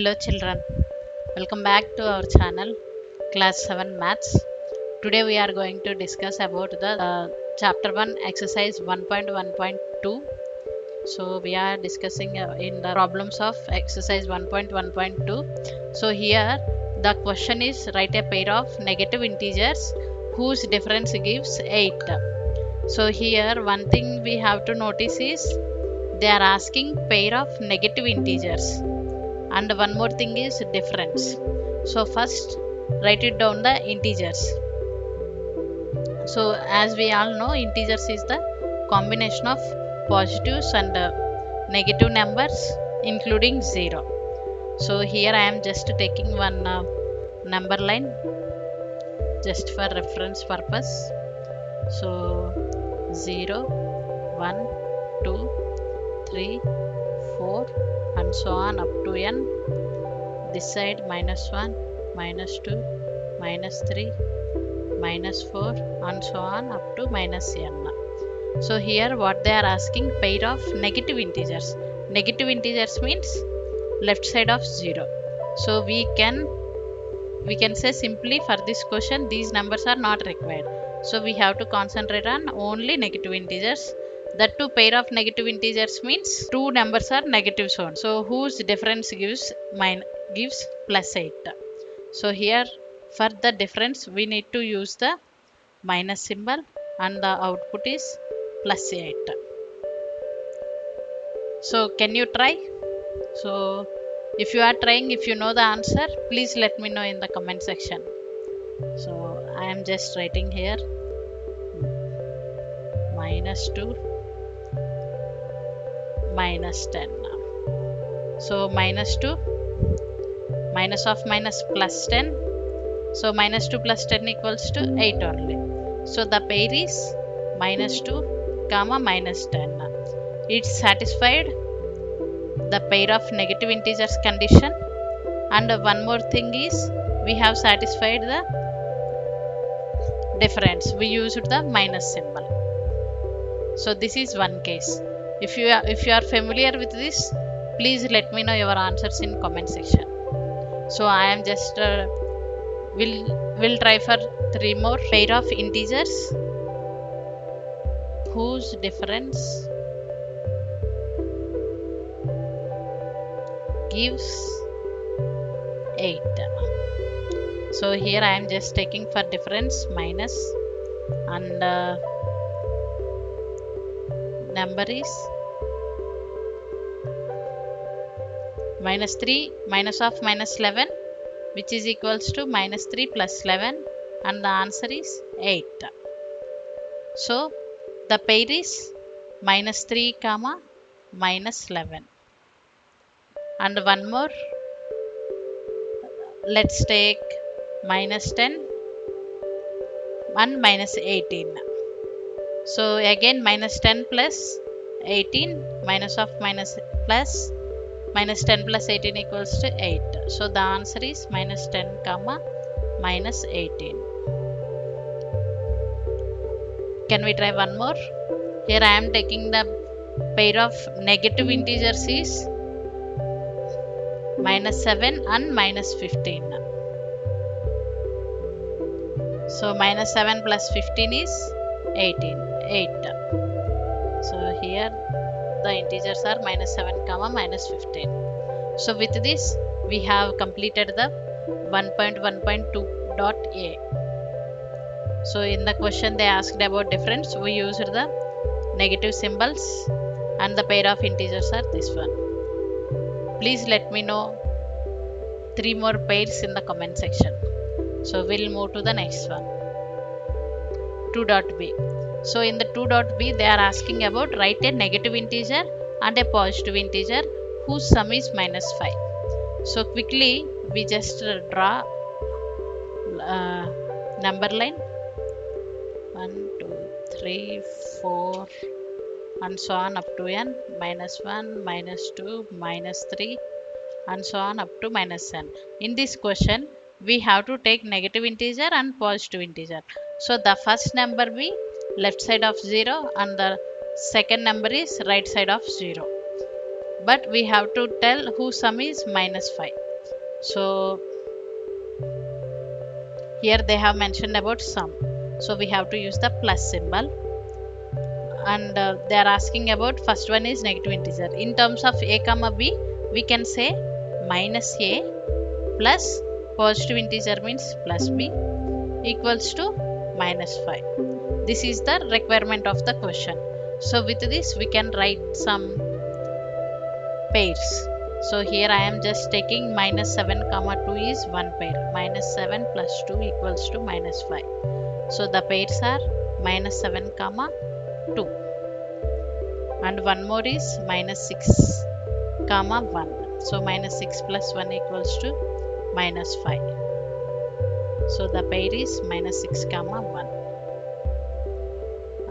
Hello children, welcome back to our channel Class 7 Maths. Today we are going to discuss about the chapter 1 exercise 1.1.2. So we are discussing in the problems of exercise 1.1.2. So here the question is write a pair of negative integers whose difference gives 8. So here one thing we have to notice is they are asking pair of negative integers. And one more thing is difference. So first write it down the integers. So as we all know, integers is the combination of positives and negative numbers including 0. So here I am just taking one number line just for reference purpose. So 0, 1, 2, 3, 4 and so on up to n. This side -1, -2, -3, -4 and so on up to -n. So here what they are asking, pair of negative integers. Negative integers means left side of 0. So we can say simply for this question these numbers are not required. So we have to concentrate on only negative integers. That two pair of negative integers means two numbers are negative zone. So whose difference gives +8. So here for the difference we need to use the minus symbol and the output is +8. So can you try? So if you are trying, if you know the answer, please let me know in the comment section. So I am just writing here -2 -10. So -2 minus of minus +10. So -2 plus 10 equals to 8 only. So the pair is -2 comma -10. It's satisfied the pair of negative integers condition. And one more thing is we have satisfied the difference. We used the minus symbol. So this is one case. If you are familiar with this, please let me know your answers in comment section. So I am just will try for 3 more pair of integers whose difference gives 8. So here I am just taking for difference minus and number is -3 minus of -11, which is equals to -3 plus 11, and the answer is 8. So the pair is -3 comma -11. And one more, let's take -10 and -18. So again -10 plus 18 minus of minus plus -10 plus 18 equals to 8. So the answer is -10 comma -18. Can we try one more? Here I am taking the pair of negative integers is -7 and -15. So -7 plus 15 is 18. 8. So here the integers are -7 comma -15. So with this we have completed the 1.1.2.a. So in the question they asked about difference, we used the negative symbols and the pair of integers are this one. Please let me know 3 more pairs in the comment section. So we'll move to the next one. 2.b. So in the 2.b they are asking about write a negative integer and a positive integer whose sum is -5. So quickly we just draw number line 1, 2, 3, 4 and so on up to n, -1, -2, -3 and so on up to -n. In this question we have to take negative integer and positive integer. So the first number be left side of 0 and the second number is right side of 0. But we have to tell whose sum is -5. So here they have mentioned about sum, so we have to use the plus symbol. And they are asking about first one is negative integer. In terms of a comma b, we can say minus a plus positive integer means plus b equals to minus 5. This is the requirement of the question. So with this we can write some pairs. So here I am just taking minus 7 comma 2 is one pair. Minus 7 plus 2 equals to minus 5. So the pairs are minus 7 comma 2. And one more is minus 6 comma 1. So minus 6 plus 1 equals to minus 5. So the pair is minus 6 comma 1.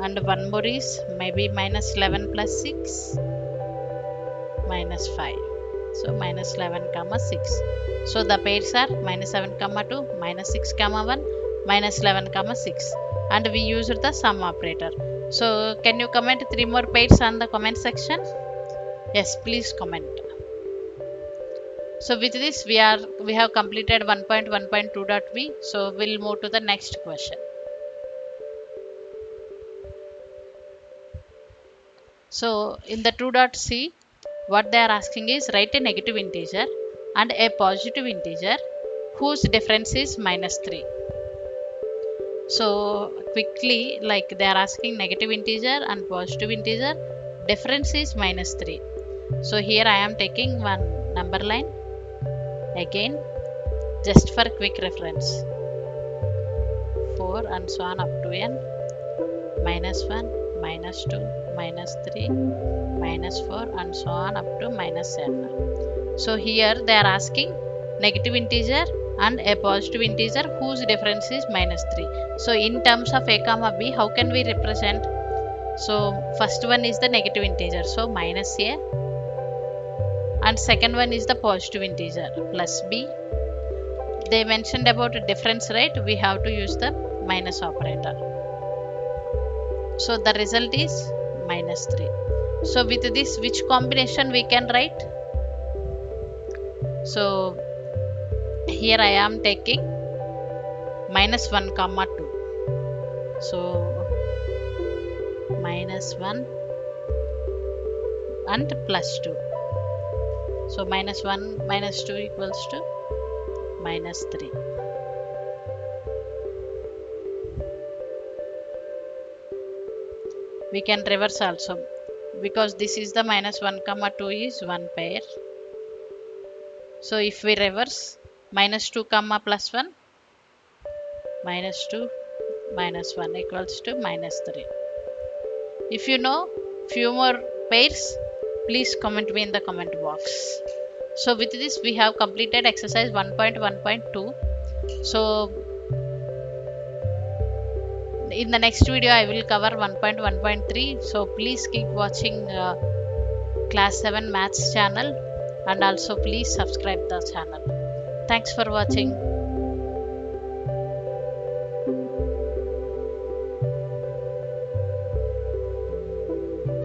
And one more is maybe minus 11 plus 6 minus 5. So minus 11 comma 6. So the pairs are minus 7 comma 2, minus 6 comma 1, minus 11 comma 6. And we used the sum operator. So can you comment 3 more pairs on the comment section? Yes, please comment. So with this we have completed 1.1.2.v. So we'll move to the next question. So in the 2.c, what they are asking is write a negative integer and a positive integer whose difference is minus 3. So quickly, like they are asking negative integer and positive integer, difference is minus 3. So here I am taking one number line again just for quick reference. 4 and so on up to n, minus 1, minus 2, minus 3, minus 4 and so on up to minus n. So here they are asking negative integer and a positive integer whose difference is minus 3. So in terms of a comma b, how can we represent? So first one is the negative integer, so minus a, and second one is the positive integer plus b. They mentioned about a difference, right? We have to use the minus operator. So the result is minus 3. So with this, which combination we can write? So here I am taking minus 1 comma 2. So minus 1 and plus 2. So minus 1 minus 2 equals to minus 3. We can reverse also, because this is the minus 1 comma 2 is one pair. So if we reverse, minus 2 comma plus 1, minus 2 minus 1 equals to minus 3. If you know few more pairs, please comment me in the comment box. So with this we have completed exercise 1.1.2. So in the next video I will cover 1.1.3. so please keep watching class 7 maths channel, and also please subscribe the channel. Thanks for watching.